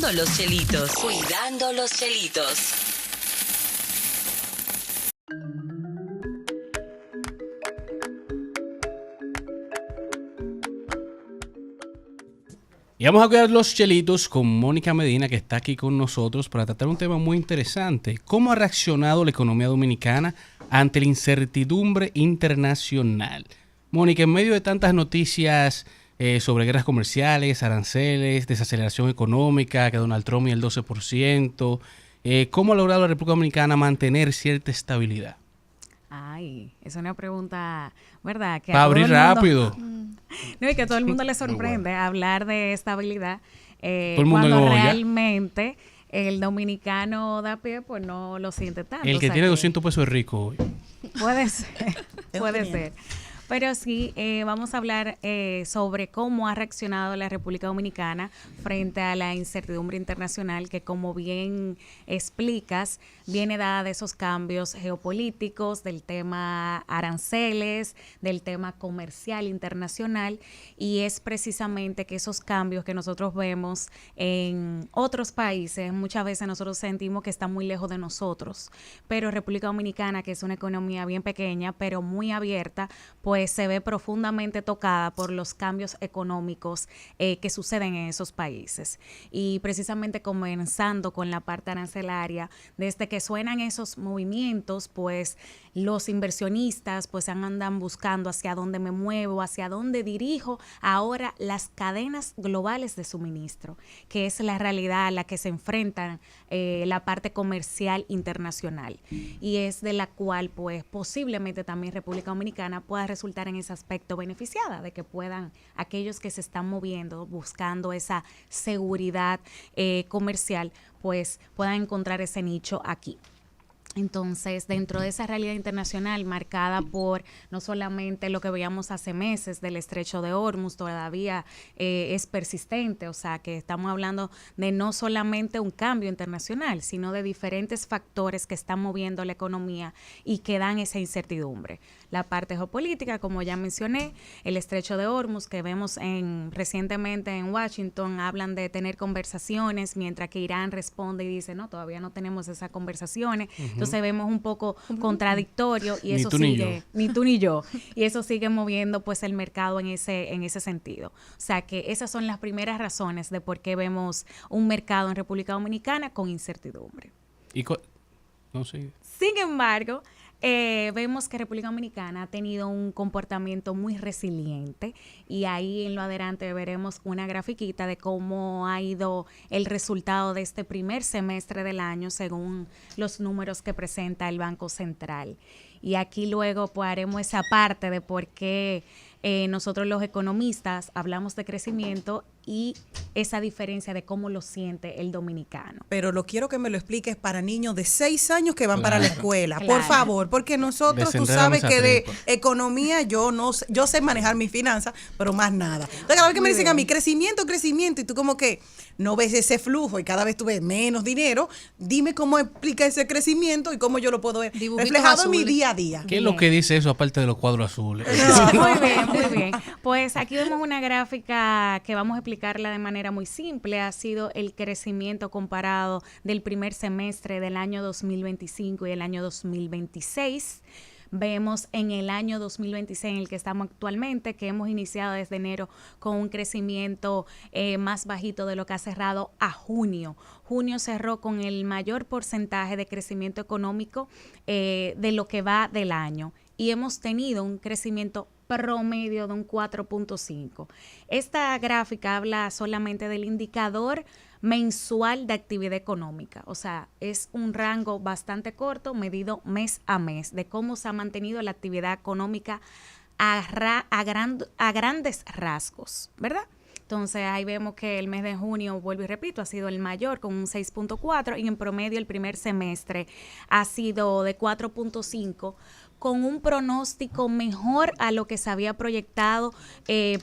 Cuidando los chelitos. Cuidando los chelitos. Y vamos a cuidar los chelitos con Mónica Medina, que está aquí con nosotros para tratar un tema muy interesante. ¿Cómo ha reaccionado la economía dominicana ante la incertidumbre internacional? Mónica, en medio de tantas noticias sobre guerras comerciales, aranceles, desaceleración económica, que Donald Trump y el 12%, ¿cómo ha logrado la República Dominicana mantener cierta estabilidad? Ay, es una pregunta, ¿verdad? Que para abrir rápido. No, y que a todo el mundo le sorprende hablar de estabilidad Todo el mundo cuando lo oye. realmente el dominicano de a pie pues no lo siente tanto. El O que sea tiene 200 pesos es rico hoy. Puede ser, puede ser. Pero sí, vamos a hablar sobre cómo ha reaccionado la República Dominicana frente a la incertidumbre internacional que, como bien explicas, viene dada de esos cambios geopolíticos, del tema aranceles, del tema comercial internacional, y es precisamente que esos cambios que nosotros vemos en otros países, muchas veces nosotros sentimos que están muy lejos de nosotros, pero República Dominicana, que es una economía bien pequeña, pero muy abierta, pues se ve profundamente tocada por los cambios económicos que suceden en esos países. Y precisamente comenzando con la parte arancelaria, desde que suenan esos movimientos, pues los inversionistas pues andan buscando hacia dónde me muevo, hacia dónde dirijo ahora las cadenas globales de suministro, que es la realidad a la que se enfrentan la parte comercial internacional, y es de la cual pues posiblemente también República Dominicana pueda resultar en ese aspecto beneficiada, de que puedan aquellos que se están moviendo buscando esa seguridad comercial pues puedan encontrar ese nicho aquí. Entonces, dentro de esa realidad internacional marcada por no solamente lo que veíamos hace meses del estrecho de Hormuz, todavía es persistente, o sea que estamos hablando de no solamente un cambio internacional, sino de diferentes factores que están moviendo la economía y que dan esa incertidumbre. La parte geopolítica, como ya mencioné, el estrecho de Hormuz, que vemos recientemente en Washington, hablan de tener conversaciones, mientras que Irán responde y dice, no, todavía no tenemos esas conversaciones. Entonces vemos un poco contradictorio y eso sigue, ni tú ni yo, y eso sigue moviendo pues el mercado en ese sentido. O sea que esas son las primeras razones de por qué vemos un mercado en República Dominicana con incertidumbre. No sé. Sin embargo, vemos que República Dominicana ha tenido un comportamiento muy resiliente, y ahí en lo adelante veremos una grafiquita de cómo ha ido el resultado de este primer semestre del año según los números que presenta el Banco Central. Y aquí luego pues haremos esa parte de por qué nosotros los economistas hablamos de crecimiento y esa diferencia de cómo lo siente el dominicano. Pero lo quiero que me lo expliques para niños de 6 años que van para la escuela, por favor, porque nosotros, tú sabes que de economía yo sé manejar mis finanzas, pero más nada. Entonces cada vez que me dicen a mí crecimiento, y tú como que no ves ese flujo y cada vez tú ves menos dinero, dime cómo explica ese crecimiento y cómo yo lo puedo ver reflejado en mi día a día. ¿Qué es lo que dice eso aparte de los cuadros azules? No, muy bien. Pues aquí vemos una gráfica que vamos a explicarla de manera muy simple. Ha sido el crecimiento comparado del primer semestre del año 2025 y el año 2026. Vemos en el año 2026 en el que estamos actualmente, que hemos iniciado desde enero con un crecimiento más bajito de lo que ha cerrado a junio. Junio cerró con el mayor porcentaje de crecimiento económico de lo que va del año, y hemos tenido un crecimiento promedio de un 4.5. Esta gráfica habla solamente del indicador mensual de actividad económica, o sea, es un rango bastante corto medido mes a mes de cómo se ha mantenido la actividad económica a grandes rasgos, ¿verdad? Entonces ahí vemos que el mes de junio, vuelvo y repito, ha sido el mayor con un 6.4, y en promedio el primer semestre ha sido de 4.5, con un pronóstico mejor a lo que se había proyectado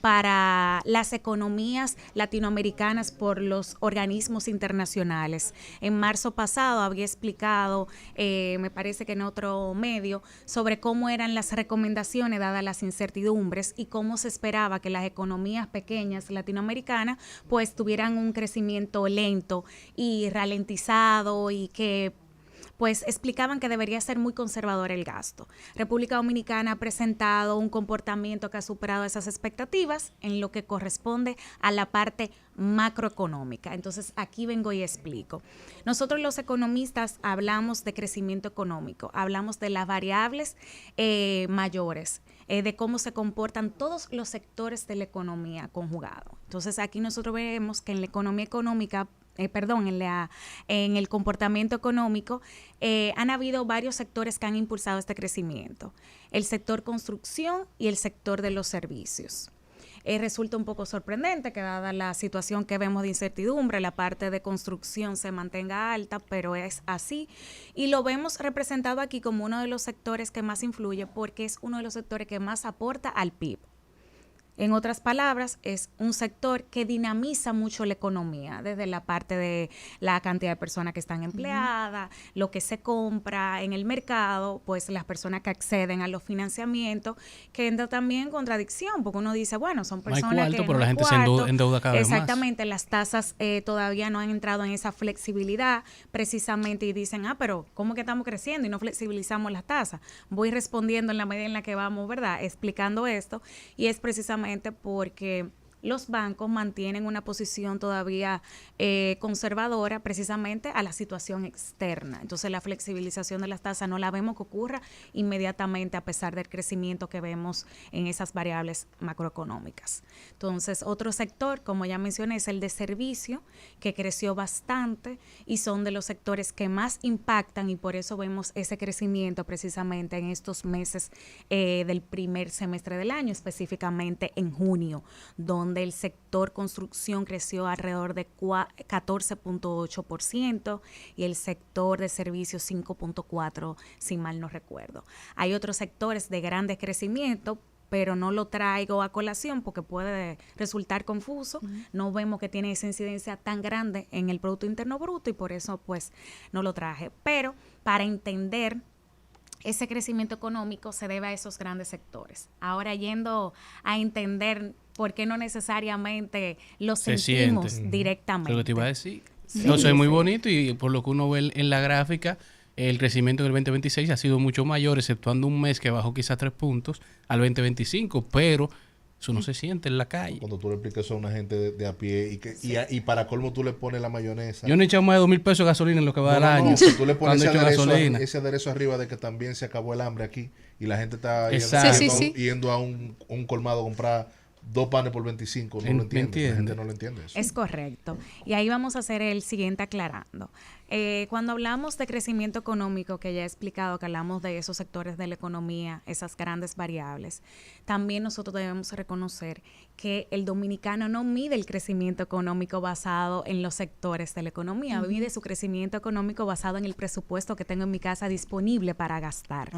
para las economías latinoamericanas por los organismos internacionales. En marzo pasado había explicado, me parece que en otro medio, sobre cómo eran las recomendaciones dadas las incertidumbres y cómo se esperaba que las economías pequeñas latinoamericanas pues tuvieran un crecimiento lento y ralentizado, y que pues explicaban que debería ser muy conservador el gasto. República Dominicana ha presentado un comportamiento que ha superado esas expectativas en lo que corresponde a la parte macroeconómica. Entonces, aquí vengo y explico. Nosotros los economistas hablamos de crecimiento económico, hablamos de las variables mayores, de cómo se comportan todos los sectores de la economía conjugado. Entonces, aquí nosotros vemos que en la economía económica, en el comportamiento económico, han habido varios sectores que han impulsado este crecimiento. El sector construcción y el sector de los servicios. Resulta un poco sorprendente que, dada la situación que vemos de incertidumbre, la parte de construcción se mantenga alta, pero es así. Y lo vemos representado aquí como uno de los sectores que más influye, porque es uno de los sectores que más aporta al PIB. En otras palabras, es un sector que dinamiza mucho la economía, desde la parte de la cantidad de personas que están empleadas, lo que se compra en el mercado, pues las personas que acceden a los financiamientos, que entra también en contradicción, porque uno dice, bueno, son personas no hay cuarto, que pero no la hay gente cuarto. se endeuda cada vez más. Exactamente, las tasas todavía no han entrado en esa flexibilidad, precisamente, y dicen, pero ¿cómo que estamos creciendo y no flexibilizamos las tasas? Voy respondiendo en la medida en la que vamos, ¿verdad?, explicando esto, y es precisamente porque los bancos mantienen una posición todavía conservadora precisamente a la situación externa. Entonces, la flexibilización de las tasas no la vemos que ocurra inmediatamente, a pesar del crecimiento que vemos en esas variables macroeconómicas. Entonces, otro sector, como ya mencioné, es el de servicio, que creció bastante y son de los sectores que más impactan, y por eso vemos ese crecimiento precisamente en estos meses del primer semestre del año, específicamente en junio, donde el sector construcción creció alrededor de 14.8% y el sector de servicios 5.4%, si mal no recuerdo. Hay otros sectores de grandes crecimientos, pero no lo traigo a colación porque puede resultar confuso. No vemos que tiene esa incidencia tan grande en el Producto Interno Bruto, y por eso pues no lo traje. Pero para entender ese crecimiento económico se debe a esos grandes sectores. Ahora, yendo a entender por qué no necesariamente lo sentimos directamente. Lo que te iba a decir. Sí, entonces es muy bonito, y por lo que uno ve en la gráfica, el crecimiento del 2026 ha sido mucho mayor, exceptuando un mes que bajó quizás 3 puntos al 2025, pero eso no se siente en la calle. Cuando tú le explicas eso a una gente de a pie y para colmo tú le pones la mayonesa. Yo no he echado más de 2,000 pesos de gasolina en lo que va del año. Si tú le pones ese aderezo arriba de que también se acabó el hambre aquí y la gente está yendo a un colmado a comprar 2 panes por 25, no lo entiende. La gente no lo entiende eso. Es correcto. Y ahí vamos a hacer el siguiente aclarando. Cuando hablamos de crecimiento económico, que ya he explicado que hablamos de esos sectores de la economía, esas grandes variables, también nosotros debemos reconocer que el dominicano no mide el crecimiento económico basado en los sectores de la economía, mide su crecimiento económico basado en el presupuesto que tengo en mi casa disponible para gastar.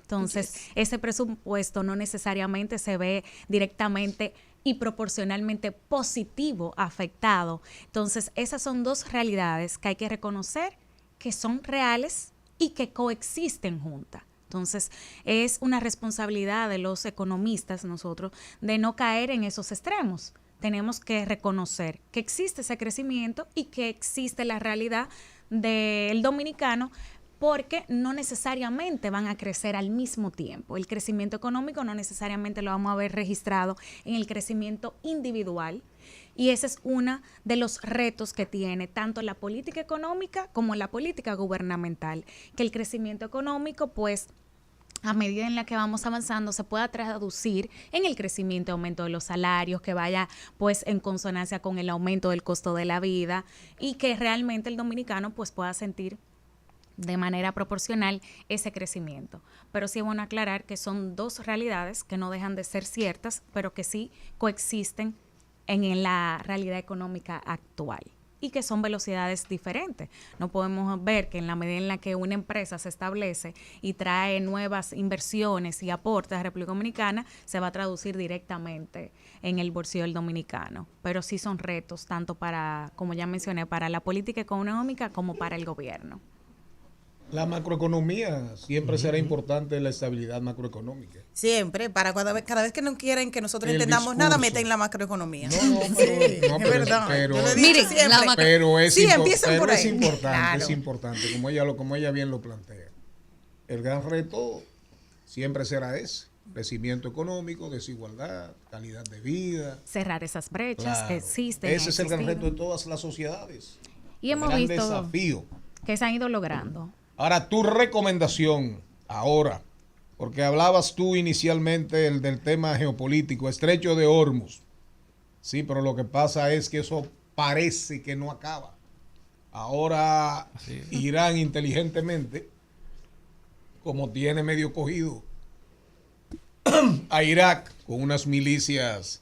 Entonces, ese presupuesto no necesariamente se ve directamente y proporcionalmente positivo afectado. Entonces, esas son dos realidades que hay que reconocer que son reales y que coexisten juntas. Entonces, es una responsabilidad de los economistas, nosotros, de no caer en esos extremos. Tenemos que reconocer que existe ese crecimiento y que existe la realidad del dominicano, porque no necesariamente van a crecer al mismo tiempo. El crecimiento económico no necesariamente lo vamos a ver registrado en el crecimiento individual, y ese es uno de los retos que tiene tanto la política económica como la política gubernamental, que el crecimiento económico, pues, a medida en la que vamos avanzando, se pueda traducir en el crecimiento y aumento de los salarios, que vaya pues en consonancia con el aumento del costo de la vida, y que realmente el dominicano pues pueda sentir de manera proporcional ese crecimiento. Pero sí es bueno aclarar que son dos realidades que no dejan de ser ciertas, pero que sí coexisten en la realidad económica actual. y que son velocidades diferentes. No podemos ver que en la medida en la que una empresa se establece y trae nuevas inversiones y aportes a República Dominicana, se va a traducir directamente en el bolsillo del dominicano. Pero sí son retos, tanto para, como ya mencioné, para la política económica como para el gobierno. La macroeconomía siempre será importante, la estabilidad macroeconómica. Siempre, para cada vez que no quieren que nosotros entendamos nada, meten la macroeconomía. Es verdad. Pero es importante, claro. Es importante, como ella bien lo plantea. El gran reto siempre será ese: crecimiento económico, desigualdad, calidad de vida. Cerrar esas brechas que existen. Ese es el gran reto de todas las sociedades. Y hemos visto desafío que se han ido logrando. Ahora, tu recomendación, ahora, porque hablabas tú inicialmente del tema geopolítico, Estrecho de Hormuz. Sí, pero lo que pasa es que eso parece que no acaba. Ahora Irán inteligentemente, como tiene medio cogido a Irak con unas milicias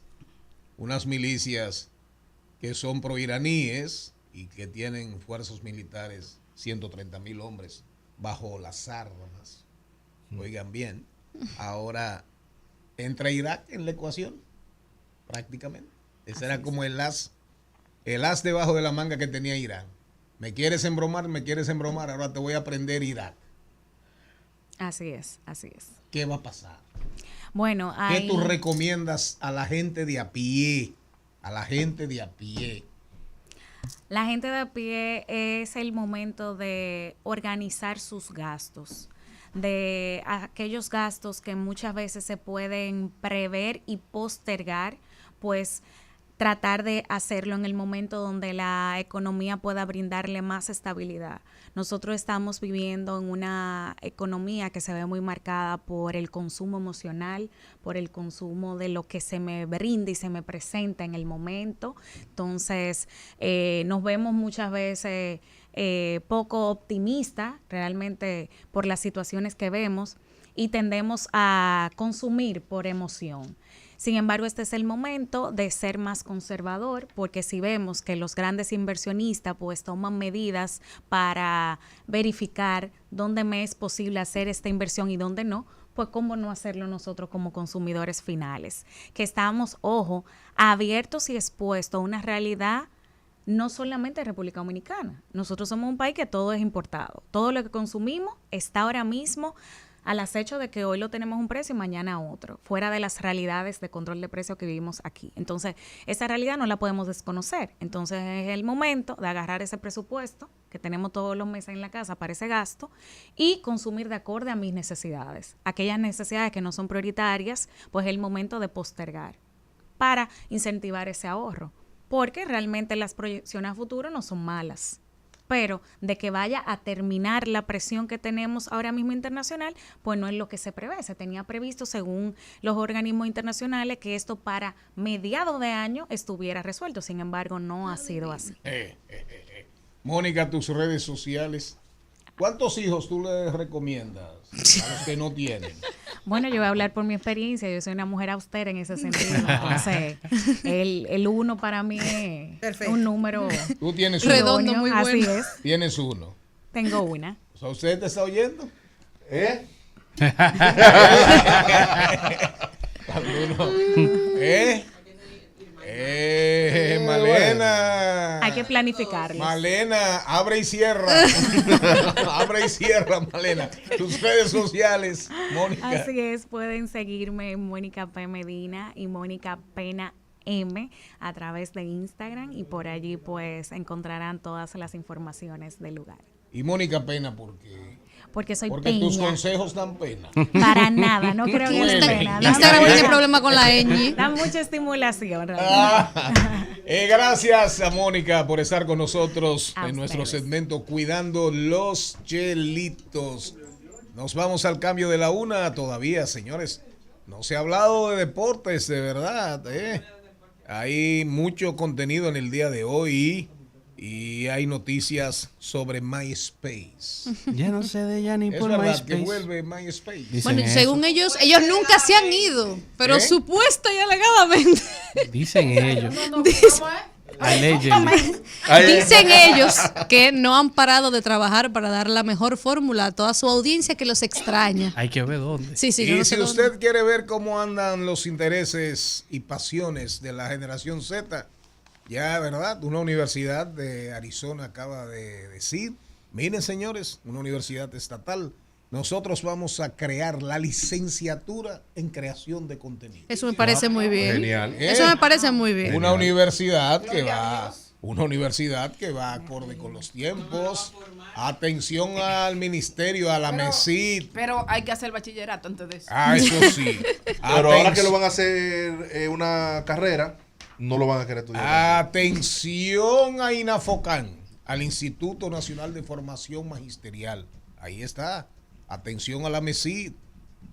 que son proiraníes y que tienen fuerzas militares, 130,000 hombres bajo las armas. Oigan bien, ahora entra Irak en la ecuación, prácticamente. Ese era como el as debajo de la manga que tenía Irán. Me quieres embromar, ahora te voy a prender Irak. Así es. ¿Qué va a pasar? Bueno, ¿qué tú recomiendas a la gente de a pie? La gente de a pie es el momento de organizar sus gastos, de aquellos gastos que muchas veces se pueden prever y postergar, pues tratar de hacerlo en el momento donde la economía pueda brindarle más estabilidad. Nosotros estamos viviendo en una economía que se ve muy marcada por el consumo emocional, por el consumo de lo que se me brinda y se me presenta en el momento. Entonces, nos vemos muchas veces poco optimistas realmente por las situaciones que vemos y tendemos a consumir por emoción. Sin embargo, este es el momento de ser más conservador, porque si vemos que los grandes inversionistas pues toman medidas para verificar dónde me es posible hacer esta inversión y dónde no, pues cómo no hacerlo nosotros como consumidores finales, que estamos, abiertos y expuestos a una realidad no solamente de República Dominicana. Nosotros somos un país que todo es importado. Todo lo que consumimos está ahora mismo al acecho de que hoy lo tenemos un precio y mañana otro, fuera de las realidades de control de precios que vivimos aquí. Entonces, esa realidad no la podemos desconocer. Entonces, es el momento de agarrar ese presupuesto que tenemos todos los meses en la casa para ese gasto y consumir de acorde a mis necesidades. Aquellas necesidades que no son prioritarias, pues es el momento de postergar para incentivar ese ahorro, porque realmente las proyecciones a futuro no son malas. Pero de que vaya a terminar la presión que tenemos ahora mismo internacional, pues no es lo que se prevé. Se tenía previsto, según los organismos internacionales, que esto para mediados de año estuviera resuelto. Sin embargo, no ha sido así. Mónica, tus redes sociales. ¿Cuántos hijos tú les recomiendas a los que no tienen? Bueno, yo voy a hablar por mi experiencia. Yo soy una mujer austera en ese sentido. Entonces, el 1 para mí es un número tú tienes uno. Redondo, muy bueno. Así es. Tienes uno. Tengo una. O sea, ¿usted te está oyendo? Malena. Hay que planificarlo. Malena, abre y cierra. Abre y cierra, Malena. Tus redes sociales, Mónica. Así es, pueden seguirme en Mónica P. Medina y Mónica Pena M a través de Instagram y por allí pues encontrarán todas las informaciones del lugar. Y Mónica Pena, ¿por qué? Porque soy Porque peña. Tus consejos dan pena. Para nada, no creo que es pena. Instagram tiene problema con la ñ. Da mucha estimulación. Gracias a Mónica por estar con nosotros a en nuestro ustedes. segmento Cuidando los Chelitos. Nos vamos al cambio de la una. Todavía, señores, no se ha hablado de deportes, de verdad. Hay mucho contenido en el día de hoy. Y hay noticias sobre MySpace. Ya no sé de ella ni por MySpace. Es verdad que vuelve MySpace. Bueno, según ellos nunca se han ido, pero supuesta y alegadamente. Dicen ellos. Dicen ellos que no han parado de trabajar para dar la mejor fórmula a toda su audiencia que los extraña. Hay que ver dónde. Sí, y no si usted quiere ver cómo andan los intereses y pasiones de la generación Z, ya, ¿verdad? Una universidad de Arizona acaba de decir, miren señores, una universidad estatal, nosotros vamos a crear la licenciatura en creación de contenido. Eso me parece muy bien. Genial. Eso me parece muy bien. Una universidad que va acorde con los tiempos. Atención al ministerio, a la MESID. Pero hay que hacer bachillerato antes de eso. Ah, eso sí. Pero ahora que lo van a hacer una carrera, no lo van a querer estudiar. Atención a INAFOCAN, al Instituto Nacional de Formación Magisterial. Ahí está. Atención a la MESID.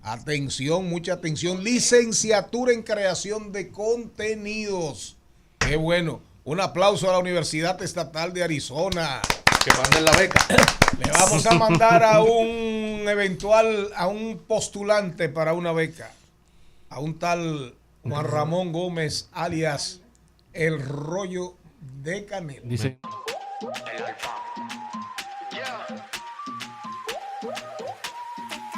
Atención, mucha atención. Licenciatura en creación de contenidos. Qué bueno. Un aplauso a la Universidad Estatal de Arizona. Que manden la beca. Le vamos a mandar a un postulante para una beca. A un tal Juan Ramón Gómez, alias El Rollo de Canela. Dice.